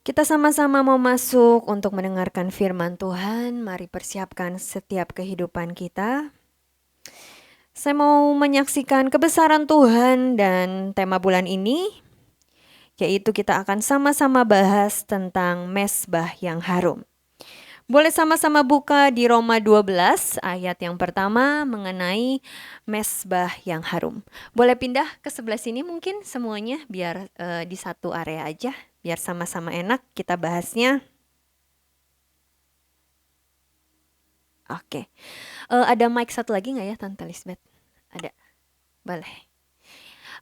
Kita sama-sama mau masuk untuk mendengarkan firman Tuhan. Mari persiapkan setiap kehidupan kita. Saya mau menyaksikan kebesaran Tuhan dan tema bulan ini, yaitu kita akan sama-sama bahas tentang mezbah yang harum. Boleh sama-sama buka di Roma 12 ayat yang pertama mengenai mezbah yang harum. Boleh pindah ke sebelah sini mungkin semuanya biar di satu area aja, biar sama-sama enak kita bahasnya. Oke. Ada mic satu lagi nggak ya Tante Lisbeth? Ada. Boleh.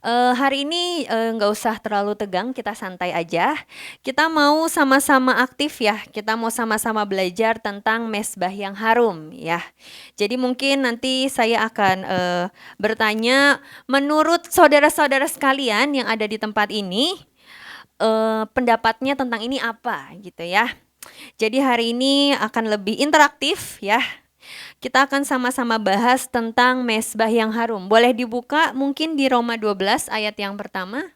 Hari ini nggak usah terlalu tegang, kita santai aja. Kita mau sama-sama aktif ya, kita mau sama-sama belajar tentang mezbah yang harum ya. Jadi mungkin nanti saya akan bertanya, menurut saudara-saudara sekalian yang ada di tempat ini, pendapatnya tentang ini apa gitu ya. Jadi hari ini akan lebih interaktif ya. Kita akan sama-sama bahas tentang mezbah yang harum. Boleh dibuka mungkin di Roma 12 ayat yang pertama.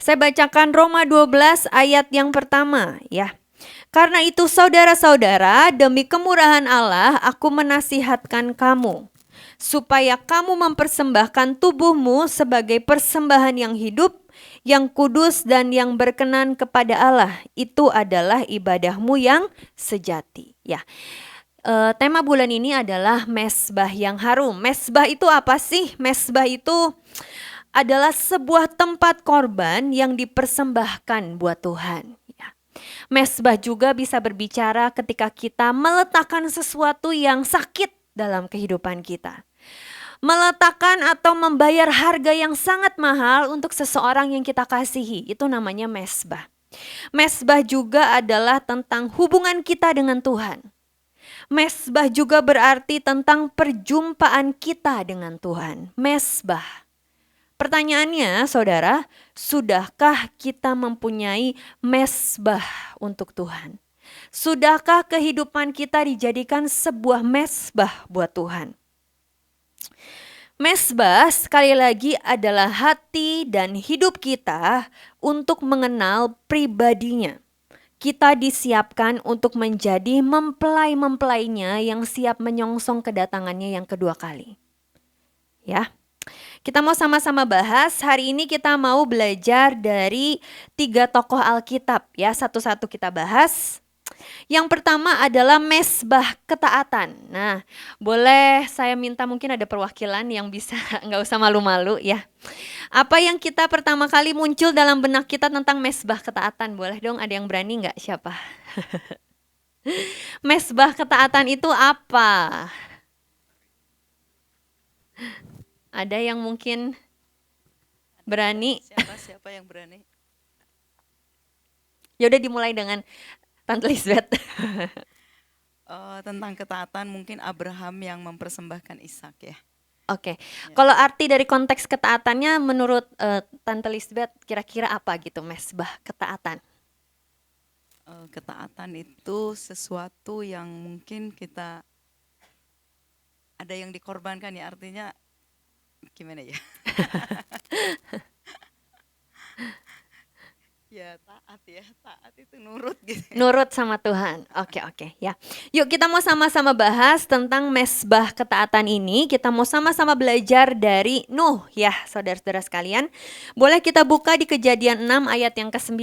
Saya bacakan Roma 12 ayat yang pertama ya. Karena itu saudara-saudara, demi kemurahan Allah aku menasihatkan kamu, supaya kamu mempersembahkan tubuhmu sebagai persembahan yang hidup, yang kudus dan yang berkenan kepada Allah. Itu adalah ibadahmu yang sejati. Ya. Tema bulan ini adalah mezbah yang harum. Mezbah itu apa sih? Mezbah itu adalah sebuah tempat korban yang dipersembahkan buat Tuhan. Ya. Mezbah juga bisa berbicara ketika kita meletakkan sesuatu yang sakit dalam kehidupan kita. Meletakkan atau membayar harga yang sangat mahal untuk seseorang yang kita kasihi. Itu namanya mezbah. Mezbah juga adalah tentang hubungan kita dengan Tuhan. Mezbah juga berarti tentang perjumpaan kita dengan Tuhan. Mezbah. Pertanyaannya, saudara, sudahkah kita mempunyai mezbah untuk Tuhan? Sudahkah kehidupan kita dijadikan sebuah mezbah buat Tuhan? Mezbah sekali lagi adalah hati dan hidup kita untuk mengenal pribadinya. Kita disiapkan untuk menjadi mempelai-mempelainya yang siap menyongsong kedatangannya yang kedua kali. Ya, kita mau sama-sama bahas. Hari ini kita mau belajar dari 3 tokoh Alkitab ya, satu-satu kita bahas. Yang pertama adalah mezbah ketaatan. Nah, boleh saya minta mungkin ada perwakilan yang bisa nggak usah malu-malu ya. Apa yang kita pertama kali muncul dalam benak kita tentang mezbah ketaatan? Boleh dong, ada yang berani nggak? Siapa? Mezbah ketaatan itu apa? Ada yang mungkin berani? Siapa yang berani? Ya udah dimulai dengan Tante Lisbeth. Tentang ketaatan mungkin Abraham yang mempersembahkan Ishak ya. Oke, kalau arti dari konteks ketaatannya menurut Tante Lisbeth kira-kira apa gitu mezbah ketaatan? Ketaatan itu sesuatu yang mungkin kita ada yang dikorbankan ya, artinya gimana ya? Ya taat itu nurut gitu. Nurut sama Tuhan. Oke ya. Yuk kita mau sama-sama bahas tentang mezbah ketaatan ini. Kita mau sama-sama belajar dari Nuh ya saudara-saudara sekalian. Boleh kita buka di Kejadian 6 ayat yang ke-9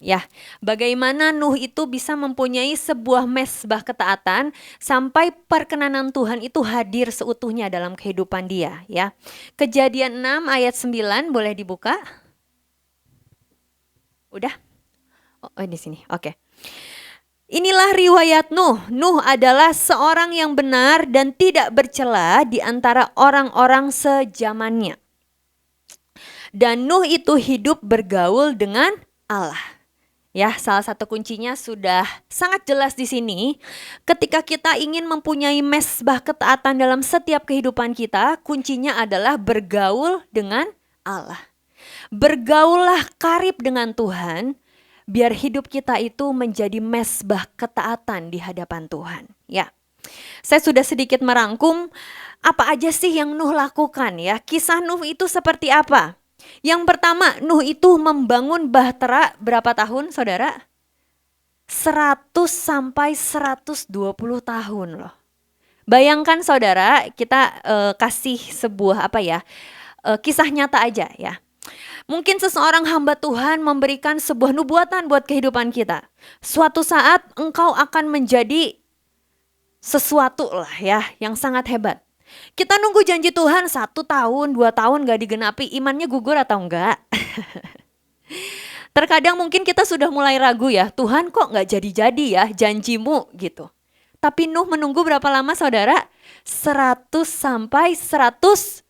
ya. Bagaimana Nuh itu bisa mempunyai sebuah mezbah ketaatan sampai perkenanan Tuhan itu hadir seutuhnya dalam kehidupan dia ya. Kejadian 6 ayat 9 boleh dibuka. Udah? Oh, di sini. Oke. Inilah riwayat Nuh. Nuh adalah seorang yang benar dan tidak bercela di antara orang-orang sejamannya. Dan Nuh itu hidup bergaul dengan Allah. Ya, salah satu kuncinya sudah sangat jelas di sini. Ketika kita ingin mempunyai mezbah ketaatan dalam setiap kehidupan kita, kuncinya adalah bergaul dengan Allah. Bergaullah karib dengan Tuhan, biar hidup kita itu menjadi mezbah ketaatan di hadapan Tuhan. Ya, saya sudah sedikit merangkum apa aja sih yang Nuh lakukan ya. Kisah Nuh itu seperti apa? Yang pertama, Nuh itu membangun bahtera berapa tahun, saudara? 100 sampai 120 tahun loh. Bayangkan saudara, kita kasih sebuah kisah nyata aja ya. Mungkin seseorang hamba Tuhan memberikan sebuah nubuatan buat kehidupan kita. Suatu saat engkau akan menjadi sesuatu lah ya yang sangat hebat. Kita nunggu janji Tuhan 1 tahun, 2 tahun gak digenapi, imannya gugur atau enggak? Terkadang mungkin kita sudah mulai ragu ya, Tuhan kok gak jadi-jadi ya janjimu gitu. Tapi Nuh menunggu berapa lama saudara? 100 sampai 120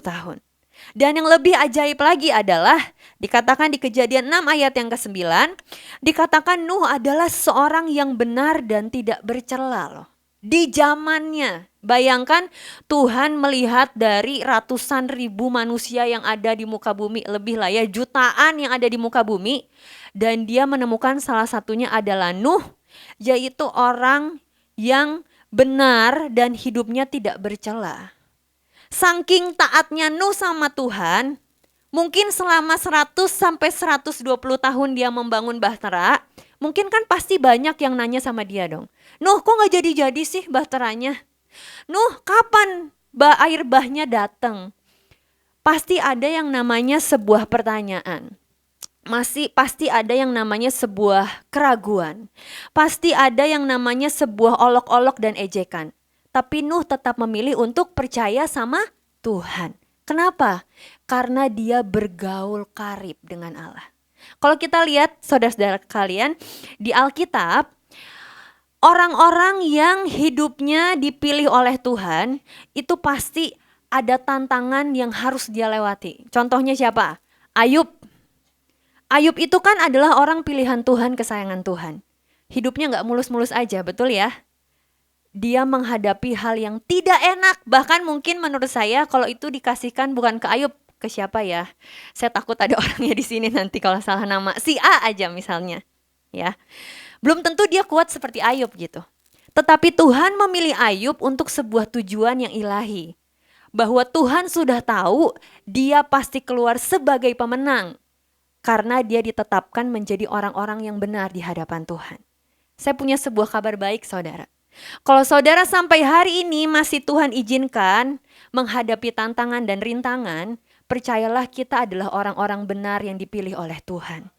tahun. Dan yang lebih ajaib lagi adalah dikatakan di Kejadian 6 ayat yang ke-9, dikatakan Nuh adalah seorang yang benar dan tidak bercela loh. Di zamannya, bayangkan Tuhan melihat dari ratusan ribu manusia yang ada di muka bumi, lebih lah ya jutaan yang ada di muka bumi, dan dia menemukan salah satunya adalah Nuh, yaitu orang yang benar dan hidupnya tidak bercela. Saking taatnya Nuh sama Tuhan, mungkin selama 100 sampai 120 tahun dia membangun bahtera, mungkin kan pasti banyak yang nanya sama dia dong. Nuh kok gak jadi-jadi sih bahteranya? Nuh kapan air bahnya datang? Pasti ada yang namanya sebuah pertanyaan. Pasti ada yang namanya sebuah keraguan. Pasti ada yang namanya sebuah olok-olok dan ejekan. Tapi Nuh tetap memilih untuk percaya sama Tuhan. Kenapa? Karena dia bergaul karib dengan Allah. Kalau kita lihat saudara-saudara kalian di Alkitab, orang-orang yang hidupnya dipilih oleh Tuhan itu pasti ada tantangan yang harus dia lewati. Contohnya siapa? Ayub. Ayub itu kan adalah orang pilihan Tuhan, kesayangan Tuhan. Hidupnya gak mulus-mulus aja, betul ya? Dia menghadapi hal yang tidak enak. Bahkan mungkin menurut saya kalau itu dikasihkan bukan ke Ayub, ke siapa ya? Saya takut ada orangnya di sini nanti kalau salah nama. Si A aja misalnya, ya. Belum tentu dia kuat seperti Ayub gitu. Tetapi Tuhan memilih Ayub untuk sebuah tujuan yang ilahi. Bahwa Tuhan sudah tahu dia pasti keluar sebagai pemenang. Karena dia ditetapkan menjadi orang-orang yang benar di hadapan Tuhan. Saya punya sebuah kabar baik saudara. Kalau saudara sampai hari ini masih Tuhan izinkan menghadapi tantangan dan rintangan, percayalah kita adalah orang-orang benar yang dipilih oleh Tuhan.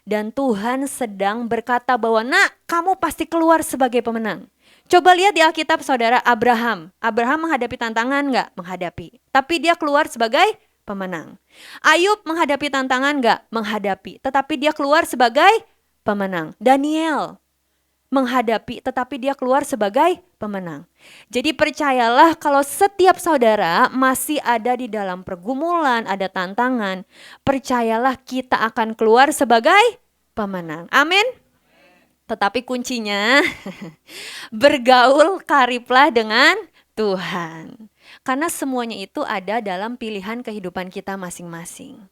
Dan Tuhan sedang berkata bahwa nak, kamu pasti keluar sebagai pemenang. Coba lihat di Alkitab saudara, Abraham. Abraham menghadapi tantangan enggak? Menghadapi. Tapi dia keluar sebagai pemenang. Ayub menghadapi tantangan enggak? Menghadapi. Tetapi dia keluar sebagai pemenang. Daniel menghadapi, tetapi dia keluar sebagai pemenang. Jadi percayalah kalau setiap saudara masih ada di dalam pergumulan, ada tantangan, percayalah kita akan keluar sebagai pemenang. Amin. Tetapi kuncinya bergaul kariblah dengan Tuhan. Karena semuanya itu ada dalam pilihan kehidupan kita masing-masing.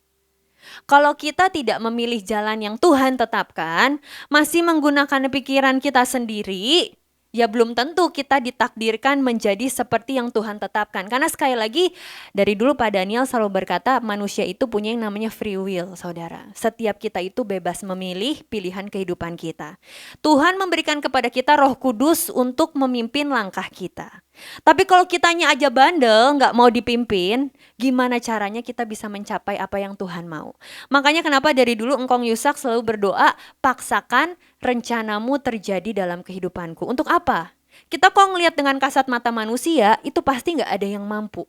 Kalau kita tidak memilih jalan yang Tuhan tetapkan, masih menggunakan pikiran kita sendiri, ya belum tentu kita ditakdirkan menjadi seperti yang Tuhan tetapkan. Karena sekali lagi, dari dulu Pak Daniel selalu berkata manusia itu punya yang namanya free will, saudara. Setiap kita itu bebas memilih pilihan kehidupan kita. Tuhan memberikan kepada kita Roh Kudus untuk memimpin langkah kita. Tapi kalau kitanya aja bandel, gak mau dipimpin, gimana caranya kita bisa mencapai apa yang Tuhan mau? Makanya kenapa dari dulu Engkong Yusak selalu berdoa, paksakan rencanamu terjadi dalam kehidupanku. Untuk apa? Kita kok ngelihat dengan kasat mata manusia, itu pasti gak ada yang mampu.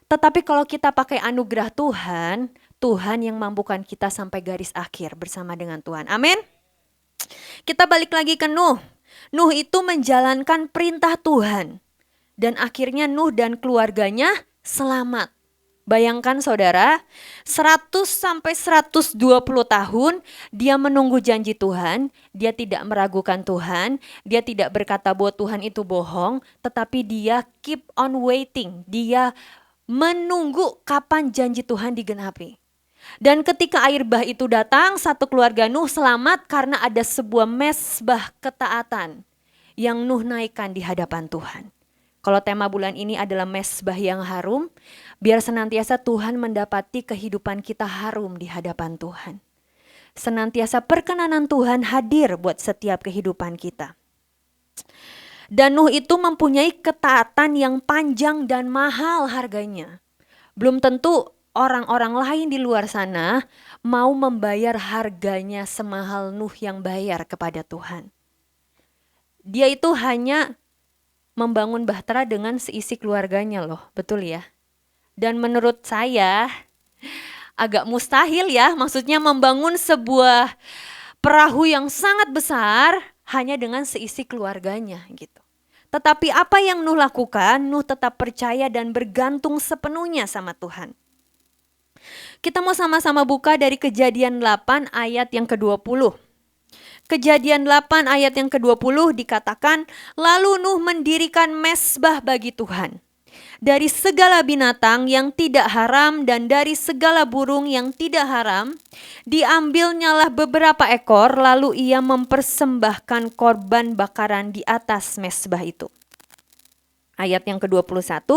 Tetapi kalau kita pakai anugerah Tuhan, Tuhan yang mampukan kita sampai garis akhir bersama dengan Tuhan. Amin. Kita balik lagi ke Nuh. Nuh itu menjalankan perintah Tuhan. Dan akhirnya Nuh dan keluarganya selamat. Bayangkan saudara, 100 sampai 120 tahun dia menunggu janji Tuhan, dia tidak meragukan Tuhan, dia tidak berkata bahwa Tuhan itu bohong, tetapi dia keep on waiting, dia menunggu kapan janji Tuhan digenapi. Dan ketika air bah itu datang, satu keluarga Nuh selamat karena ada sebuah mezbah ketaatan yang Nuh naikkan di hadapan Tuhan. Kalau tema bulan ini adalah mezbah yang harum, biar senantiasa Tuhan mendapati kehidupan kita harum di hadapan Tuhan. Senantiasa perkenanan Tuhan hadir buat setiap kehidupan kita. Dan Nuh itu mempunyai ketaatan yang panjang dan mahal harganya. Belum tentu orang-orang lain di luar sana mau membayar harganya semahal Nuh yang bayar kepada Tuhan. Dia itu hanya membangun bahtera dengan seisi keluarganya loh, betul ya? Dan menurut saya agak mustahil ya, maksudnya membangun sebuah perahu yang sangat besar hanya dengan seisi keluarganya gitu. Tetapi apa yang Nuh lakukan, Nuh tetap percaya dan bergantung sepenuhnya sama Tuhan. Kita mau sama-sama buka dari Kejadian 8 ayat yang ke-20. Kejadian 8 ayat yang ke-20 dikatakan, lalu Nuh mendirikan mezbah bagi Tuhan. Dari segala binatang yang tidak haram dan dari segala burung yang tidak haram, diambilnyalah beberapa ekor, lalu ia mempersembahkan korban bakaran di atas mezbah itu. Ayat yang ke-21,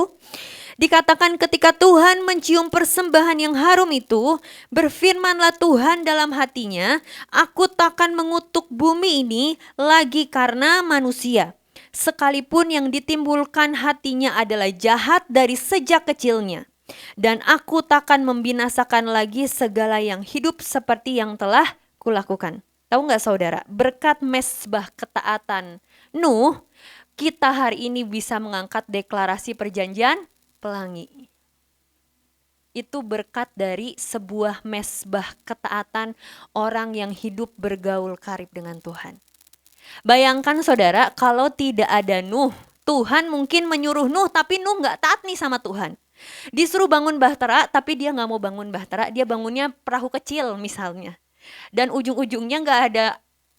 dikatakan ketika Tuhan mencium persembahan yang harum itu, berfirmanlah Tuhan dalam hatinya, aku takkan mengutuk bumi ini lagi karena manusia. Sekalipun yang ditimbulkan hatinya adalah jahat dari sejak kecilnya. Dan aku takkan membinasakan lagi segala yang hidup seperti yang telah kulakukan. Tahu gak saudara, berkat mezbah ketaatan Nuh, kita hari ini bisa mengangkat deklarasi perjanjian pelangi. Itu berkat dari sebuah mezbah ketaatan orang yang hidup bergaul karib dengan Tuhan. Bayangkan saudara, kalau tidak ada Nuh, Tuhan mungkin menyuruh Nuh tapi Nuh gak taat nih sama Tuhan. Disuruh bangun bahtera tapi dia gak mau bangun bahtera, dia bangunnya perahu kecil misalnya. Dan ujung-ujungnya gak ada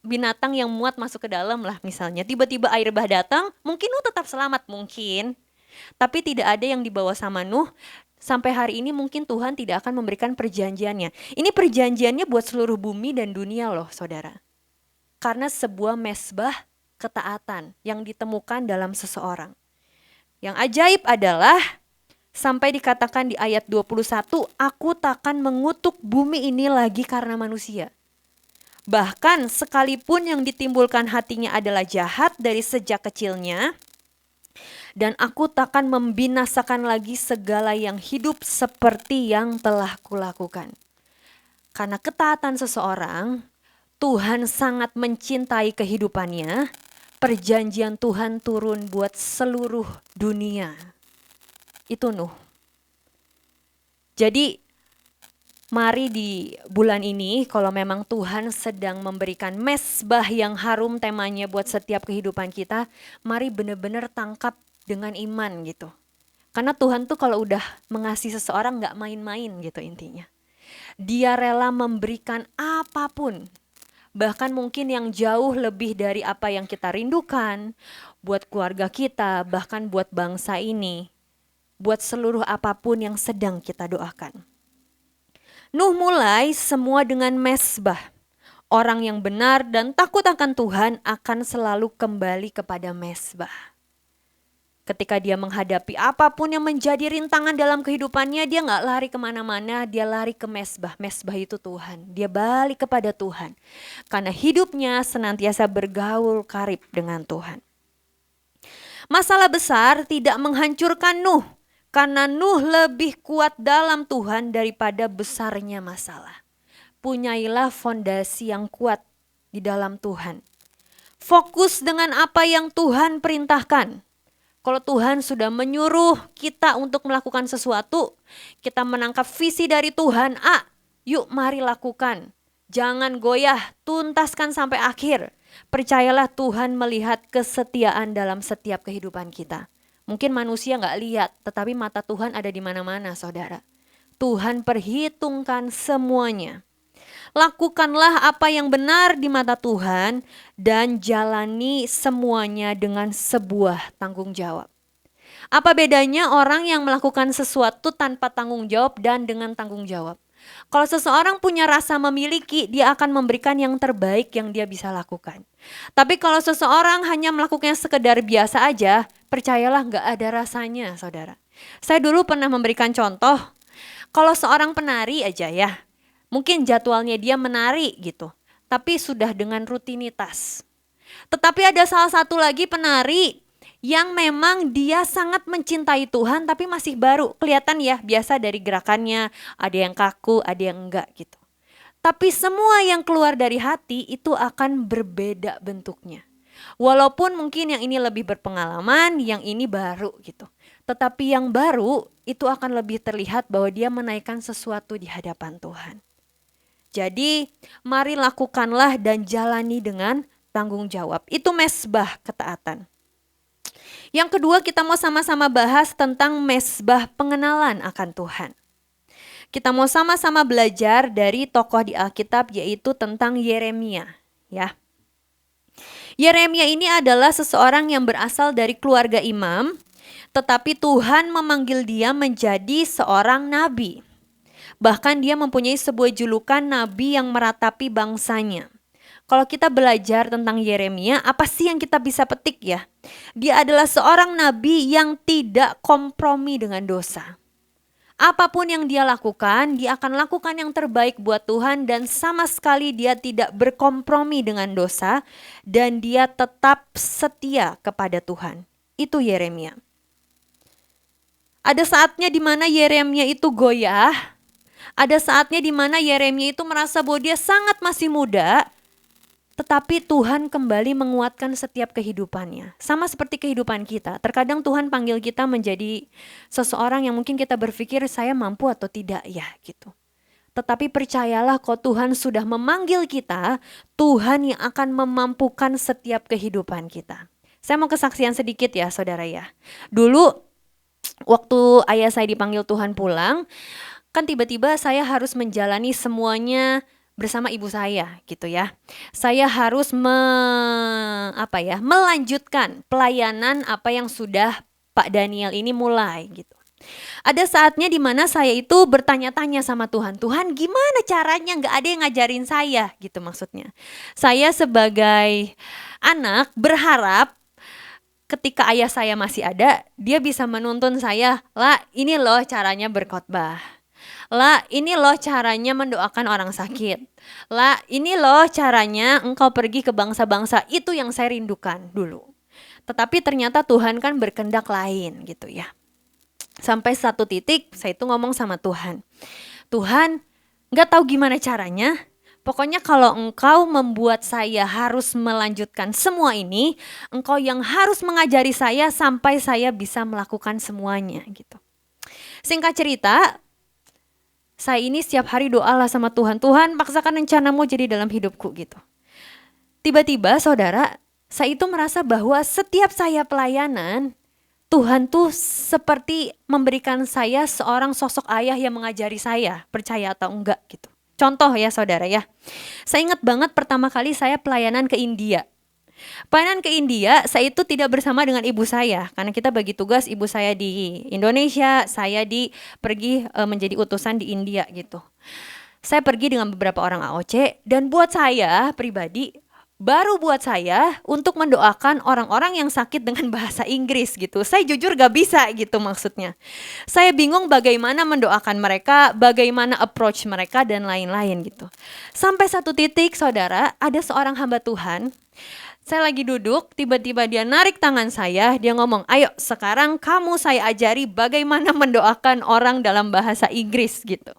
binatang yang muat masuk ke dalam lah misalnya. Tiba-tiba air bah datang, mungkin Nuh tetap selamat mungkin. Tapi tidak ada yang dibawa sama Nuh. Sampai hari ini mungkin Tuhan tidak akan memberikan perjanjiannya. Ini perjanjiannya buat seluruh bumi dan dunia loh saudara. Karena sebuah mezbah ketaatan yang ditemukan dalam seseorang. Yang ajaib adalah sampai dikatakan di ayat 21, aku takkan mengutuk bumi ini lagi karena manusia. Bahkan sekalipun yang ditimbulkan hatinya adalah jahat dari sejak kecilnya, dan aku takkan membinasakan lagi segala yang hidup seperti yang telah kulakukan. Karena ketaatan seseorang, Tuhan sangat mencintai kehidupannya, perjanjian Tuhan turun buat seluruh dunia. Itu Nuh. Jadi mari di bulan ini kalau memang Tuhan sedang memberikan mezbah yang harum temanya buat setiap kehidupan kita, mari benar-benar tangkap dengan iman gitu. Karena Tuhan tuh kalau udah mengasihi seseorang gak main-main gitu intinya. Dia rela memberikan apapun. Bahkan mungkin yang jauh lebih dari apa yang kita rindukan, buat keluarga kita, bahkan buat bangsa ini, buat seluruh apapun yang sedang kita doakan. Nuh mulai semua dengan mezbah. Orang yang benar dan takut akan Tuhan akan selalu kembali kepada mezbah. Ketika dia menghadapi apapun yang menjadi rintangan dalam kehidupannya, dia gak lari kemana-mana, dia lari ke mezbah. Mezbah itu Tuhan, dia balik kepada Tuhan. Karena hidupnya senantiasa bergaul karib dengan Tuhan. Masalah besar tidak menghancurkan Nuh, karena Nuh lebih kuat dalam Tuhan daripada besarnya masalah. Punyailah fondasi yang kuat di dalam Tuhan. Fokus dengan apa yang Tuhan perintahkan. Kalau Tuhan sudah menyuruh kita untuk melakukan sesuatu, kita menangkap visi dari Tuhan, yuk mari lakukan. Jangan goyah, tuntaskan sampai akhir. Percayalah Tuhan melihat kesetiaan dalam setiap kehidupan kita. Mungkin manusia gak lihat, tetapi mata Tuhan ada di mana-mana saudara. Tuhan perhitungkan semuanya. Lakukanlah apa yang benar di mata Tuhan dan jalani semuanya dengan sebuah tanggung jawab. Apa bedanya orang yang melakukan sesuatu tanpa tanggung jawab dan dengan tanggung jawab? Kalau seseorang punya rasa memiliki, dia akan memberikan yang terbaik yang dia bisa lakukan. Tapi kalau seseorang hanya melakukannya sekedar biasa aja, percayalah nggak ada rasanya, saudara. Saya dulu pernah memberikan contoh, kalau seorang penari aja ya, mungkin jadwalnya dia menari gitu, tapi sudah dengan rutinitas. Tetapi ada salah satu lagi penari yang memang dia sangat mencintai Tuhan tapi masih baru. Kelihatan ya, biasa dari gerakannya, ada yang kaku, ada yang enggak gitu. Tapi semua yang keluar dari hati itu akan berbeda bentuknya. Walaupun mungkin yang ini lebih berpengalaman, yang ini baru gitu. Tetapi yang baru itu akan lebih terlihat bahwa dia menaikkan sesuatu di hadapan Tuhan. Jadi mari lakukanlah dan jalani dengan tanggung jawab. Itu mesbah ketaatan. Yang kedua, kita mau sama-sama bahas tentang mesbah pengenalan akan Tuhan. Kita mau sama-sama belajar dari tokoh di Alkitab, yaitu tentang Yeremia, ya. Yeremia ini adalah seseorang yang berasal dari keluarga imam, tetapi Tuhan memanggil dia menjadi seorang nabi. Bahkan dia mempunyai sebuah julukan nabi yang meratapi bangsanya. Kalau kita belajar tentang Yeremia, apa sih yang kita bisa petik ya? Dia adalah seorang nabi yang tidak kompromi dengan dosa. Apapun yang dia lakukan, dia akan lakukan yang terbaik buat Tuhan dan sama sekali dia tidak berkompromi dengan dosa dan dia tetap setia kepada Tuhan. Itu Yeremia. Ada saatnya di mana Yeremia itu goyah, ada saatnya di mana Yeremia itu merasa bahwa dia sangat masih muda, tetapi Tuhan kembali menguatkan setiap kehidupannya. Sama seperti kehidupan kita. Terkadang Tuhan panggil kita menjadi seseorang yang mungkin kita berpikir saya mampu atau tidak ya gitu. Tetapi percayalah kalau Tuhan sudah memanggil kita, Tuhan yang akan memampukan setiap kehidupan kita. Saya mau kesaksian sedikit ya saudara ya. Dulu waktu ayah saya dipanggil Tuhan pulang, kan tiba-tiba saya harus menjalani semuanya bersama ibu saya gitu ya. Saya harus melanjutkan pelayanan apa yang sudah Pak Daniel ini mulai gitu. Ada saatnya di mana saya itu bertanya-tanya sama Tuhan, Tuhan gimana caranya, nggak ada yang ngajarin saya gitu maksudnya. Saya sebagai anak berharap ketika ayah saya masih ada, dia bisa menuntun saya, lah ini loh caranya berkhotbah. Lah ini loh caranya mendoakan orang sakit. Lah ini loh caranya engkau pergi ke bangsa-bangsa. Itu yang saya rindukan dulu. Tetapi ternyata Tuhan kan berkehendak lain gitu ya. Sampai satu titik saya itu ngomong sama Tuhan. Tuhan gak tahu gimana caranya. Pokoknya kalau engkau membuat saya harus melanjutkan semua ini, engkau yang harus mengajari saya sampai saya bisa melakukan semuanya gitu. Singkat cerita, saya ini setiap hari doalah sama Tuhan, Tuhan paksakan rencanamu jadi dalam hidupku gitu. Tiba-tiba saudara, saya itu merasa bahwa setiap saya pelayanan, Tuhan tuh seperti memberikan saya seorang sosok ayah yang mengajari saya, percaya atau enggak gitu. Contoh ya saudara ya, saya ingat banget pertama kali saya pelayanan ke India. Pelayanan ke India, saya itu tidak bersama dengan ibu saya karena kita bagi tugas, ibu saya di Indonesia, saya pergi menjadi utusan di India gitu. Saya pergi dengan beberapa orang AOC dan buat saya pribadi, baru buat saya untuk mendoakan orang-orang yang sakit dengan bahasa Inggris gitu. Saya jujur gak bisa gitu maksudnya. Saya bingung bagaimana mendoakan mereka, bagaimana approach mereka dan lain-lain gitu. Sampai satu titik saudara, ada seorang hamba Tuhan, saya lagi duduk, tiba-tiba dia narik tangan saya, dia ngomong, ayo sekarang kamu saya ajari bagaimana mendoakan orang dalam bahasa Inggris gitu.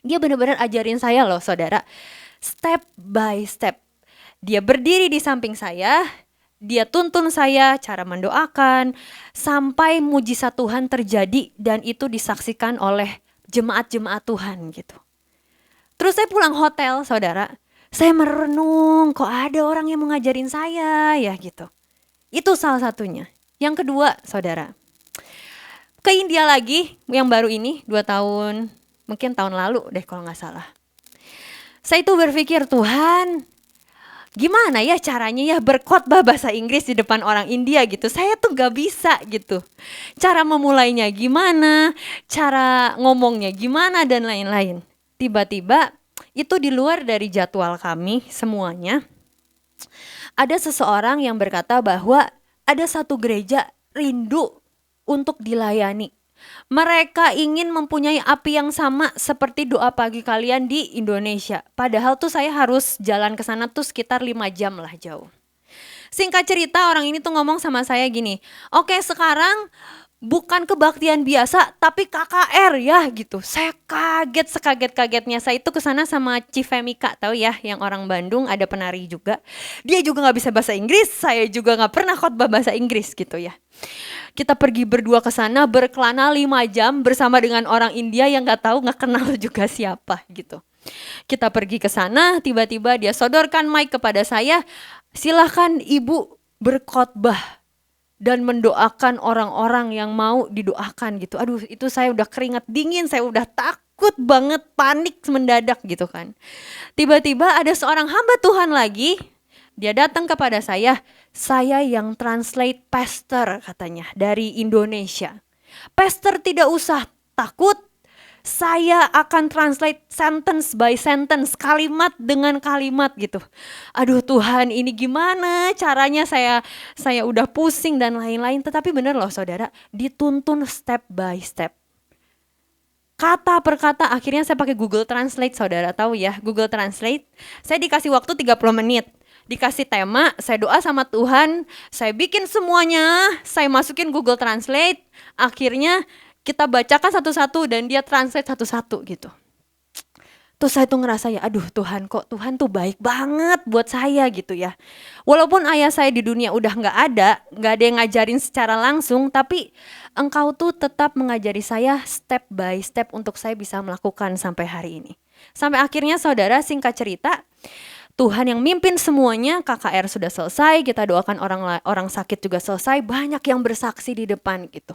Dia benar-benar ajarin saya loh saudara, step by step. Dia berdiri di samping saya, dia tuntun saya cara mendoakan, sampai mujizat Tuhan terjadi dan itu disaksikan oleh jemaat-jemaat Tuhan gitu. Terus saya pulang hotel saudara, saya merenung, kok ada orang yang mau ngajarin saya ya gitu. Itu salah satunya. Yang kedua saudara, ke India lagi yang baru ini 2 tahun, mungkin tahun lalu deh kalau gak salah. Saya itu berpikir Tuhan gimana ya caranya ya berkhotbah bahasa Inggris di depan orang India gitu. Saya tuh gak bisa gitu. Cara memulainya gimana, cara ngomongnya gimana dan lain-lain. tiba-tiba itu di luar dari jadwal kami semuanya. Ada seseorang yang berkata bahwa ada satu gereja rindu untuk dilayani. Mereka ingin mempunyai api yang sama seperti doa pagi kalian di Indonesia. Padahal tuh saya harus jalan ke sana tuh sekitar 5 jam lah jauh. Singkat cerita, orang ini tuh ngomong sama saya gini, oke sekarang bukan kebaktian biasa tapi KKR ya gitu. Saya kaget sekaget-kagetnya. Saya itu kesana sama Cifemika, tahu ya, yang orang Bandung, ada penari juga. Dia juga nggak bisa bahasa Inggris, saya juga nggak pernah khotbah bahasa Inggris gitu ya. Kita pergi berdua ke sana berkelana 5 jam bersama dengan orang India yang nggak tahu, nggak kenal juga siapa gitu. Kita pergi ke sana, tiba-tiba dia sodorkan mic kepada saya, silahkan ibu berkhotbah dan mendoakan orang-orang yang mau didoakan gitu. Aduh, itu saya udah keringat dingin, saya udah takut banget, panik mendadak gitu kan. Tiba-tiba ada seorang hamba Tuhan lagi, dia datang kepada saya yang translate pastor katanya dari Indonesia. Pastor tidak usah takut, saya akan translate sentence by sentence, kalimat dengan kalimat gitu. Aduh Tuhan, ini gimana caranya, saya udah pusing dan lain-lain. Tetapi benar loh saudara, dituntun step by step. Kata per kata, akhirnya saya pakai Google Translate, saudara tahu ya, Google Translate. Saya dikasih waktu 30 menit. Dikasih tema, saya doa sama Tuhan, saya bikin semuanya, saya masukin Google Translate. Akhirnya kita bacakan satu-satu dan dia translate satu-satu gitu. Terus saya tuh ngerasa ya, aduh Tuhan, kok Tuhan tuh baik banget buat saya gitu ya. Walaupun ayah saya di dunia udah gak ada yang ngajarin secara langsung, tapi Engkau tuh tetap mengajari saya step by step untuk saya bisa melakukan sampai hari ini. Sampai akhirnya saudara, singkat cerita, Tuhan yang mimpin semuanya, KKR sudah selesai, kita doakan orang sakit juga selesai, banyak yang bersaksi di depan gitu.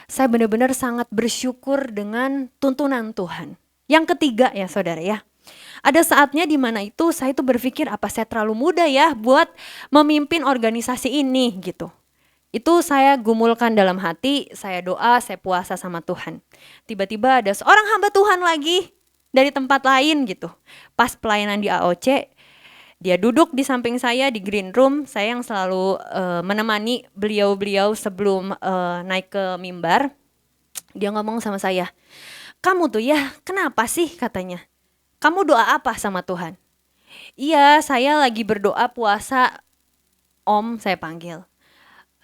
Saya benar-benar sangat bersyukur dengan tuntunan Tuhan. Yang ketiga ya saudara ya, ada saatnya di mana itu saya tuh berpikir apa saya terlalu muda ya buat memimpin organisasi ini gitu. Itu saya gumulkan dalam hati, saya doa, saya puasa sama Tuhan. Tiba-tiba ada seorang hamba Tuhan lagi dari tempat lain gitu. Pas pelayanan di AOC, dia duduk di samping saya di green room, saya yang selalu menemani beliau-beliau sebelum naik ke mimbar. Dia ngomong sama saya, kamu tuh ya kenapa sih katanya, kamu doa apa sama Tuhan? Iya, saya lagi berdoa puasa, Om saya panggil.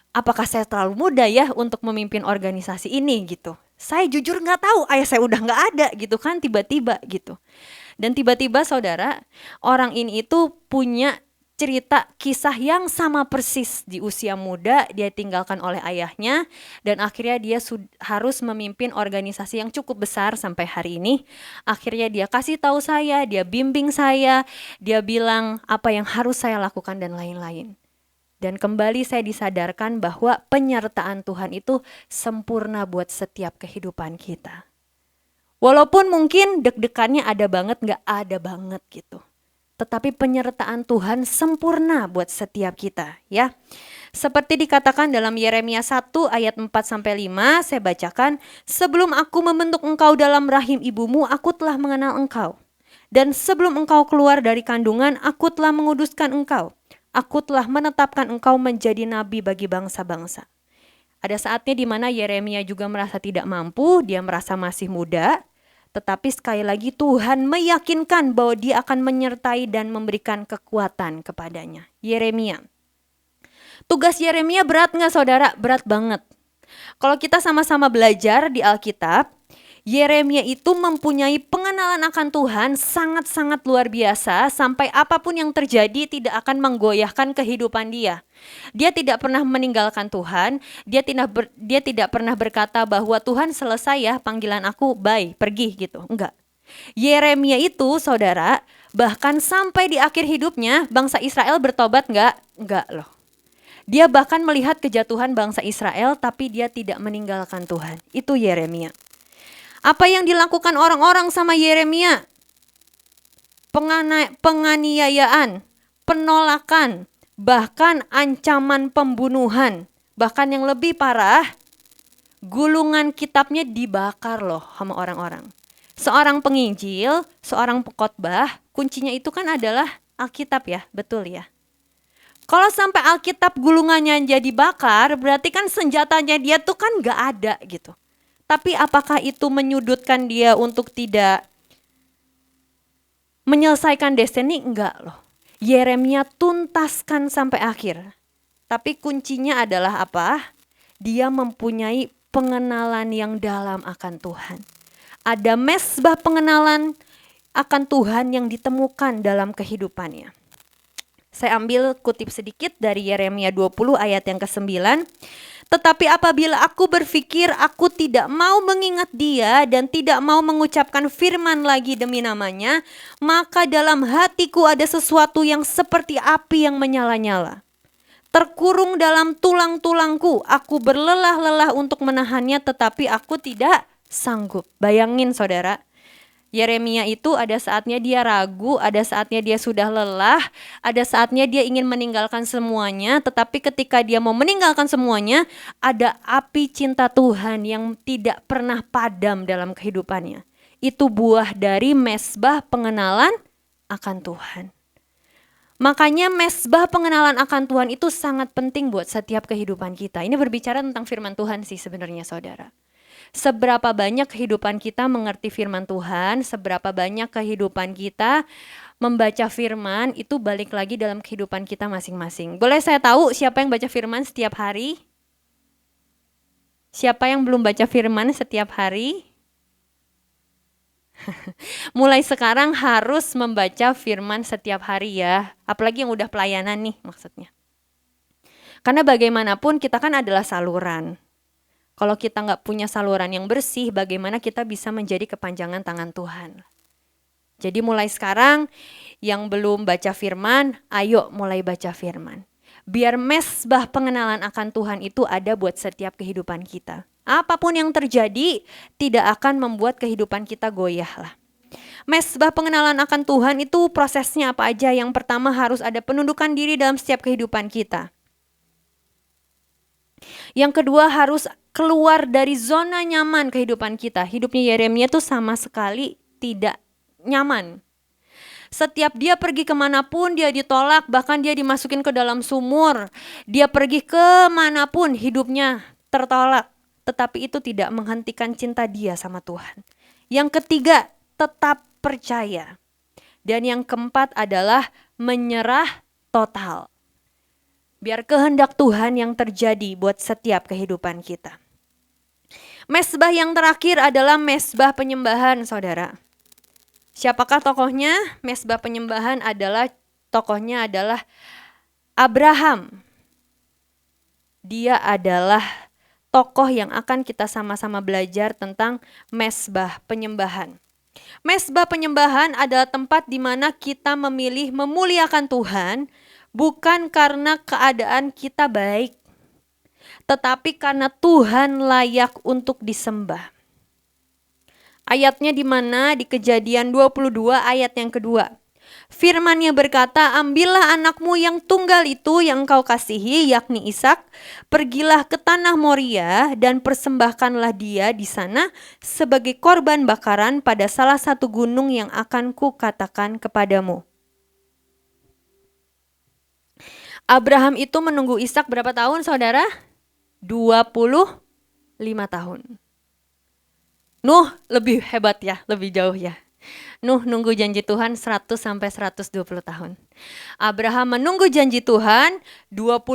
Apakah saya terlalu muda ya untuk memimpin organisasi ini gitu? Saya jujur gak tahu, ayah saya udah gak ada gitu kan tiba-tiba gitu. Dan tiba-tiba saudara, orang ini itu punya cerita kisah yang sama persis. Di usia muda dia tinggalkan oleh ayahnya dan akhirnya dia harus memimpin organisasi yang cukup besar sampai hari ini. Akhirnya dia kasih tahu saya, dia bimbing saya, dia bilang apa yang harus saya lakukan dan lain-lain. Dan kembali saya disadarkan bahwa penyertaan Tuhan itu sempurna buat setiap kehidupan kita. Walaupun mungkin deg-degannya ada banget, gak ada banget gitu. Tetapi penyertaan Tuhan sempurna buat setiap kita ya. Seperti dikatakan dalam Yeremia 1 ayat 4-5, saya bacakan. Sebelum aku membentuk engkau dalam rahim ibumu, aku telah mengenal engkau. Dan sebelum engkau keluar dari kandungan, aku telah menguduskan engkau. Aku telah menetapkan engkau menjadi nabi bagi bangsa-bangsa. Ada saatnya di mana Yeremia juga merasa tidak mampu, dia merasa masih muda. Tetapi sekali lagi Tuhan meyakinkan bahwa dia akan menyertai dan memberikan kekuatan kepadanya. Yeremia. Tugas Yeremia berat gak saudara? Berat banget. Kalau kita sama-sama belajar di Alkitab, Yeremia itu mempunyai pengenalan akan Tuhan sangat-sangat luar biasa sampai apapun yang terjadi tidak akan menggoyahkan kehidupan dia. Dia tidak pernah meninggalkan Tuhan, dia tidak pernah berkata bahwa Tuhan selesai ya panggilan aku, bye, pergi gitu. Enggak. Yeremia itu saudara, bahkan sampai di akhir hidupnya bangsa Israel bertobat enggak? Enggak loh. Dia bahkan melihat kejatuhan bangsa Israel tapi dia tidak meninggalkan Tuhan. Itu Yeremia. Apa yang dilakukan orang-orang sama Yeremia? Penganiayaan, penolakan, bahkan ancaman pembunuhan. Bahkan yang lebih parah, gulungan kitabnya dibakar loh sama orang-orang. Seorang penginjil, seorang pengkhotbah, kuncinya itu kan adalah Alkitab ya, betul ya. Kalau sampai Alkitab gulungannya jadi bakar, berarti kan senjatanya dia tuh kan gak ada gitu. Tapi apakah itu menyudutkan dia untuk tidak menyelesaikan destiny? Enggak loh. Yeremia tuntaskan sampai akhir. Tapi kuncinya adalah apa? Dia mempunyai pengenalan yang dalam akan Tuhan. Ada mesbah pengenalan akan Tuhan yang ditemukan dalam kehidupannya. Saya ambil kutip sedikit dari Yeremia 20 ayat yang ke-9. Tetapi apabila aku berpikir aku tidak mau mengingat dia dan tidak mau mengucapkan firman lagi demi namanya, maka dalam hatiku ada sesuatu yang seperti api yang menyala-nyala. Terkurung dalam tulang-tulangku, aku berlelah-lelah untuk menahannya tetapi aku tidak sanggup. Bayangin saudara, Yeremia itu ada saatnya dia ragu, ada saatnya dia sudah lelah, ada saatnya dia ingin meninggalkan semuanya, tetapi ketika dia mau meninggalkan semuanya, ada api cinta Tuhan yang tidak pernah padam dalam kehidupannya. Itu buah dari mesbah pengenalan akan Tuhan. Makanya mesbah pengenalan akan Tuhan itu sangat penting buat setiap kehidupan kita. Ini berbicara tentang firman Tuhan sih sebenarnya saudara. Seberapa banyak kehidupan kita mengerti firman Tuhan, seberapa banyak kehidupan kita membaca firman, itu balik lagi dalam kehidupan kita masing-masing. Boleh saya tahu siapa yang baca firman setiap hari? Siapa yang belum baca firman setiap hari? Mulai sekarang harus membaca firman setiap hari ya. Apalagi yang udah pelayanan nih maksudnya. Karena bagaimanapun kita kan adalah saluran. Kalau kita nggak punya saluran yang bersih, bagaimana kita bisa menjadi kepanjangan tangan Tuhan? Jadi mulai sekarang, yang belum baca firman, ayo mulai baca firman. Biar mesbah pengenalan akan Tuhan itu ada buat setiap kehidupan kita. Apapun yang terjadi, tidak akan membuat kehidupan kita goyah lah. Mesbah pengenalan akan Tuhan itu prosesnya apa aja? Yang pertama harus ada penundukan diri dalam setiap kehidupan kita. Yang kedua harus keluar dari zona nyaman kehidupan kita. Hidupnya Yeremia tuh sama sekali tidak nyaman. Setiap dia pergi kemanapun dia ditolak, bahkan dia dimasukin ke dalam sumur. Dia pergi kemanapun hidupnya tertolak. Tetapi itu tidak menghentikan cinta dia sama Tuhan. Yang ketiga, tetap percaya. Dan yang keempat adalah menyerah total. Biar kehendak Tuhan yang terjadi buat setiap kehidupan kita. Mesbah yang terakhir adalah mesbah penyembahan, saudara. Siapakah tokohnya? Mesbah penyembahan tokohnya adalah Abraham. Dia adalah tokoh yang akan kita sama-sama belajar tentang mesbah penyembahan. Mesbah penyembahan adalah tempat di mana kita memilih memuliakan Tuhan, bukan karena keadaan kita baik, tetapi karena Tuhan layak untuk disembah. Ayatnya di mana? Di Kejadian 22 ayat yang kedua. Firman-Nya berkata, ambillah anakmu yang tunggal itu yang engkau kasihi, yakni Ishak, pergilah ke tanah Moria dan persembahkanlah dia di sana sebagai korban bakaran pada salah satu gunung yang akan kukatakan kepadamu. Abraham itu menunggu Ishak berapa tahun saudara? 25 tahun. Nuh lebih hebat ya, lebih jauh ya. Nuh nunggu janji Tuhan 100 sampai 120 tahun. Abraham menunggu janji Tuhan 25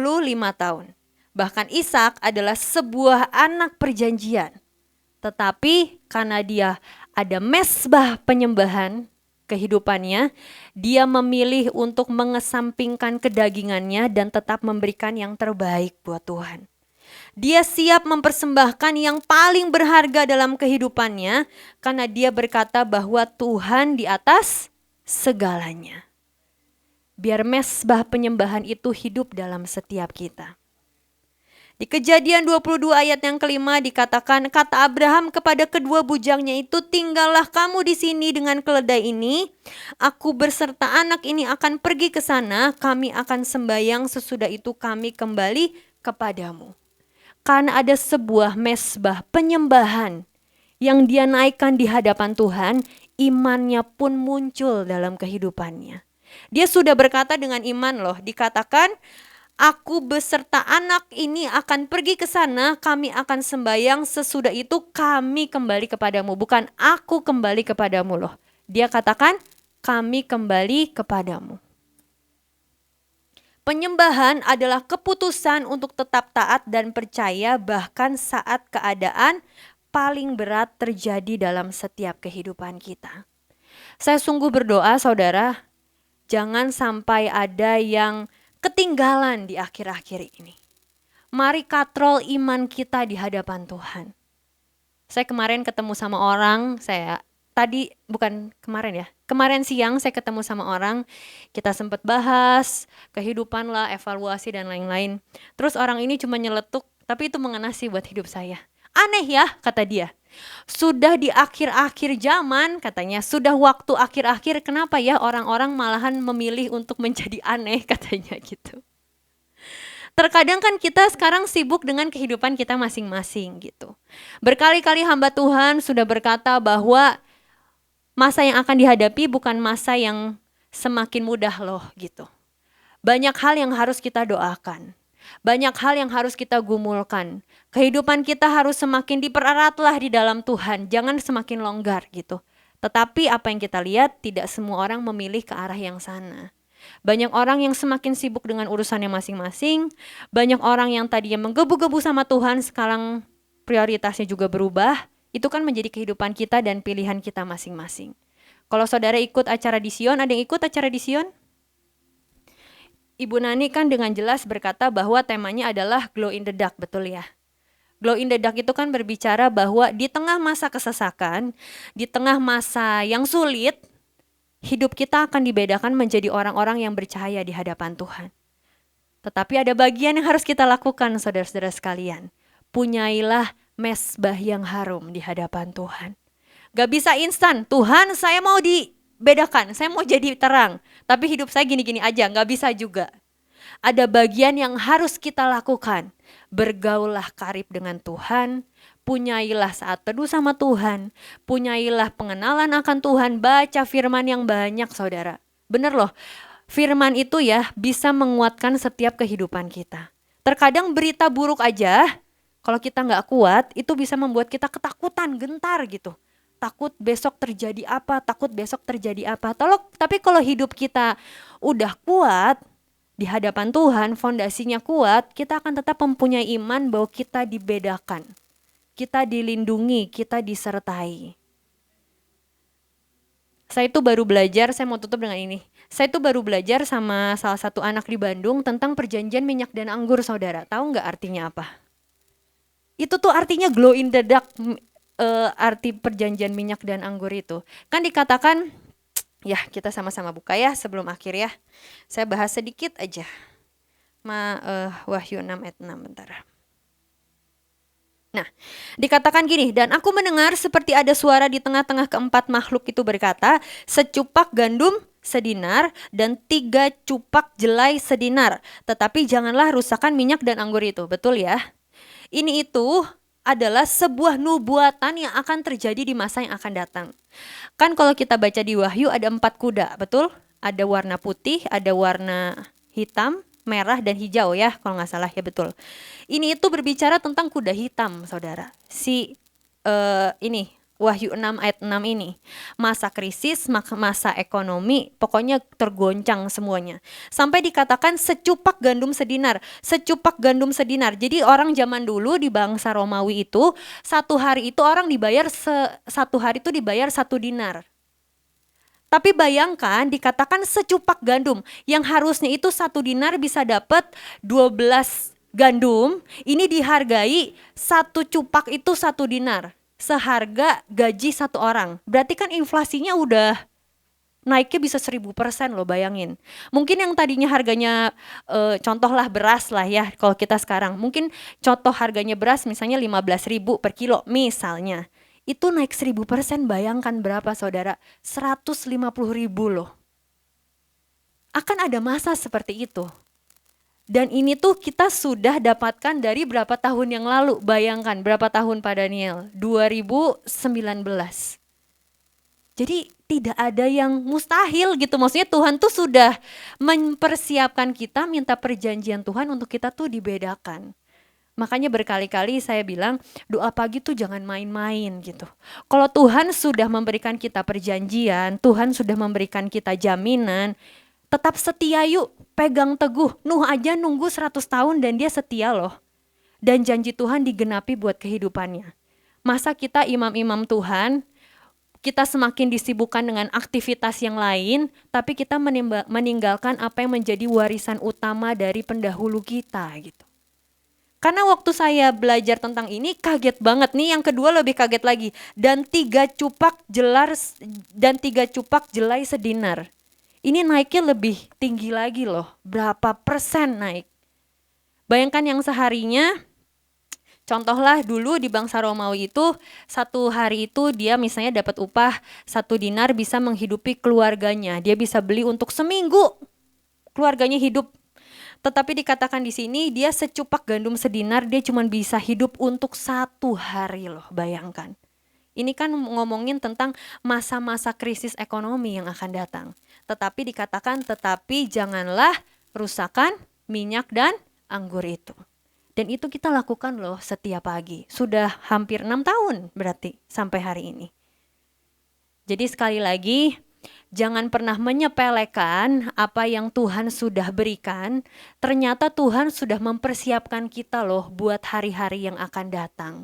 tahun. Bahkan Ishak adalah sebuah anak perjanjian. Tetapi karena dia ada mesbah penyembahan kehidupannya, dia memilih untuk mengesampingkan kedagingannya dan tetap memberikan yang terbaik buat Tuhan. Dia siap mempersembahkan yang paling berharga dalam kehidupannya karena dia berkata bahwa Tuhan di atas segalanya. Biar mesbah penyembahan itu hidup dalam setiap kita. Di Kejadian 22 ayat yang kelima dikatakan, kata Abraham kepada kedua bujangnya itu, tinggallah kamu di sini dengan keledai ini. Aku berserta anak ini akan pergi ke sana, kami akan sembahyang, sesudah itu kami kembali kepadamu. Karena ada sebuah mesbah penyembahan yang dia naikkan di hadapan Tuhan, imannya pun muncul dalam kehidupannya. Dia sudah berkata dengan iman loh, dikatakan, aku beserta anak ini akan pergi ke sana, kami akan sembahyang, sesudah itu kami kembali kepadamu. Bukan aku kembali kepadamu loh. Dia katakan, kami kembali kepadamu. Penyembahan adalah keputusan untuk tetap taat dan percaya bahkan saat keadaan paling berat terjadi dalam setiap kehidupan kita. Saya sungguh berdoa saudara, jangan sampai ada yang ketinggalan di akhir-akhir ini. Mari katrol iman kita di hadapan Tuhan. Saya kemarin ketemu sama orang, kemarin siang saya ketemu sama orang, kita sempat bahas kehidupan lah, evaluasi dan lain-lain. Terus orang ini cuma nyeletuk, tapi itu mengena sih buat hidup saya. Aneh ya, kata dia. Sudah di akhir-akhir zaman, katanya, sudah waktu akhir-akhir, kenapa ya orang-orang malahan memilih untuk menjadi aneh, katanya gitu. Terkadang kan kita sekarang sibuk dengan kehidupan kita masing-masing gitu. Berkali-kali hamba Tuhan sudah berkata bahwa masa yang akan dihadapi bukan masa yang semakin mudah loh gitu. Banyak hal yang harus kita doakan. Banyak hal yang harus kita gumulkan. Kehidupan kita harus semakin dipereratlah di dalam Tuhan. Jangan semakin longgar gitu. Tetapi apa yang kita lihat, tidak semua orang memilih ke arah yang sana. Banyak orang yang semakin sibuk dengan urusannya masing-masing. Banyak orang yang tadinya menggebu-gebu sama Tuhan, sekarang prioritasnya juga berubah. Itu kan menjadi kehidupan kita dan pilihan kita masing-masing. Kalau saudara ikut acara di Sion, ada yang ikut acara di Sion? Ibu Nani kan dengan jelas berkata bahwa temanya adalah glow in the dark, betul ya? Glow in the dark itu kan berbicara bahwa di tengah masa kesesakan, di tengah masa yang sulit, hidup kita akan dibedakan menjadi orang-orang yang bercahaya di hadapan Tuhan. Tetapi ada bagian yang harus kita lakukan, saudara-saudara sekalian. Punyailah mesbah yang harum di hadapan Tuhan. Gak bisa instan, Tuhan saya mau dibedakan, saya mau jadi terang. Tapi hidup saya gini-gini aja, gak bisa juga. Ada bagian yang harus kita lakukan. Bergaullah karib dengan Tuhan, punyailah saat teduh sama Tuhan, punyailah pengenalan akan Tuhan, baca firman yang banyak saudara. Bener loh, firman itu ya bisa menguatkan setiap kehidupan kita. Terkadang berita buruk aja, kalau kita gak kuat, itu bisa membuat kita ketakutan, gentar gitu. Takut besok terjadi apa, takut besok terjadi apa. Tapi kalau hidup kita udah kuat, di hadapan Tuhan, fondasinya kuat, kita akan tetap mempunyai iman bahwa kita dibedakan. Kita dilindungi, kita disertai. Saya itu baru belajar, saya mau tutup dengan ini. Saya itu baru belajar sama salah satu anak di Bandung tentang perjanjian minyak dan anggur, saudara. Tahu nggak artinya apa? Itu tuh artinya glow in the dark, arti perjanjian minyak dan anggur itu. Kan dikatakan, ya kita sama-sama buka ya sebelum akhir ya. Saya bahas sedikit aja. Wahyu 6 ayat 6 bentar. Nah, dikatakan gini, dan aku mendengar seperti ada suara di tengah-tengah keempat makhluk itu berkata, secupak gandum sedinar dan 3 cupak jelai sedinar. Tetapi janganlah rusakkan minyak dan anggur itu. Betul ya? Ini itu adalah sebuah nubuatan yang akan terjadi di masa yang akan datang. Kan kalau kita baca di Wahyu ada 4 kuda, betul? Ada warna putih, ada warna hitam, merah dan hijau ya, kalau nggak salah ya, betul. Ini itu berbicara tentang kuda hitam, saudara. Ini Wahyu 6 ayat 6 ini. Masa krisis, masa ekonomi, pokoknya tergoncang semuanya. Sampai dikatakan secupak gandum sedinar. Secupak gandum sedinar. Jadi orang zaman dulu di bangsa Romawi itu, satu hari itu orang dibayar, satu hari itu dibayar 1 dinar. Tapi bayangkan dikatakan secupak gandum. Yang harusnya itu 1 dinar bisa dapat 12 gandum. Ini dihargai 1 cupak itu 1 dinar. Seharga gaji 1 orang. Berarti kan inflasinya udah naiknya bisa 1000% loh, bayangin. Mungkin yang tadinya harganya contohlah beras lah ya, kalau kita sekarang. Mungkin contoh harganya beras misalnya 15.000 per kilo misalnya. Itu naik 1000%, bayangkan berapa saudara? 150.000 loh. Akan ada masa seperti itu. Dan ini tuh kita sudah dapatkan dari berapa tahun yang lalu. Bayangkan berapa tahun Pak Daniel? 2019. Jadi tidak ada yang mustahil gitu. Maksudnya Tuhan tuh sudah mempersiapkan kita, minta perjanjian Tuhan untuk kita tuh dibedakan. Makanya berkali-kali saya bilang doa pagi tuh jangan main-main gitu. Kalau Tuhan sudah memberikan kita perjanjian, Tuhan sudah memberikan kita jaminan, tetap setia yuk, pegang teguh. Nuh aja nunggu 100 tahun dan dia setia loh. Dan janji Tuhan digenapi buat kehidupannya. Masa kita imam-imam Tuhan, kita semakin disibukkan dengan aktivitas yang lain, tapi kita meninggalkan apa yang menjadi warisan utama dari pendahulu kita gitu. Karena waktu saya belajar tentang ini kaget banget nih, yang kedua lebih kaget lagi. Dan 3 cupak jelai sedinar. Ini naiknya lebih tinggi lagi loh, berapa persen naik. Bayangkan yang seharinya, contohlah dulu di bangsa Romawi itu, satu hari itu dia misalnya dapat upah 1 dinar bisa menghidupi keluarganya. Dia bisa beli untuk seminggu, keluarganya hidup. Tetapi dikatakan di sini dia secupak gandum sedinar, dia cuma bisa hidup untuk 1 hari loh, bayangkan. Ini kan ngomongin tentang masa-masa krisis ekonomi yang akan datang. Tetapi dikatakan, tetapi janganlah rusakkan minyak dan anggur itu. Dan itu kita lakukan loh setiap pagi. Sudah hampir 6 tahun berarti sampai hari ini. Jadi sekali lagi, jangan pernah menyepelekan apa yang Tuhan sudah berikan. Ternyata Tuhan sudah mempersiapkan kita loh buat hari-hari yang akan datang.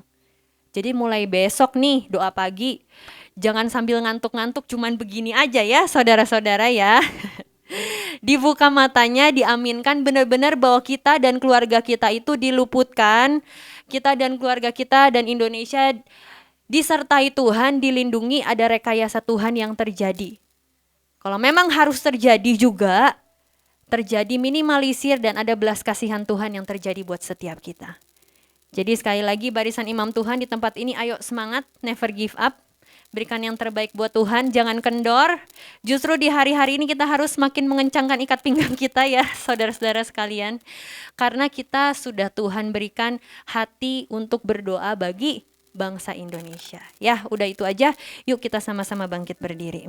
Jadi mulai besok nih doa pagi, jangan sambil ngantuk-ngantuk cuman begini aja ya saudara-saudara ya. Dibuka matanya, diaminkan benar-benar bahwa kita dan keluarga kita itu diluputkan. Kita dan keluarga kita dan Indonesia disertai Tuhan, dilindungi, ada rekayasa Tuhan yang terjadi. Kalau memang harus terjadi juga, terjadi minimalisir dan ada belas kasihan Tuhan yang terjadi buat setiap kita. Jadi sekali lagi barisan imam Tuhan di tempat ini, ayo semangat, never give up. Berikan yang terbaik buat Tuhan, jangan kendor. Justru di hari-hari ini kita harus semakin mengencangkan ikat pinggang kita ya saudara-saudara sekalian. Karena kita sudah Tuhan berikan hati untuk berdoa bagi bangsa Indonesia. Ya udah itu aja, yuk kita sama-sama bangkit berdiri.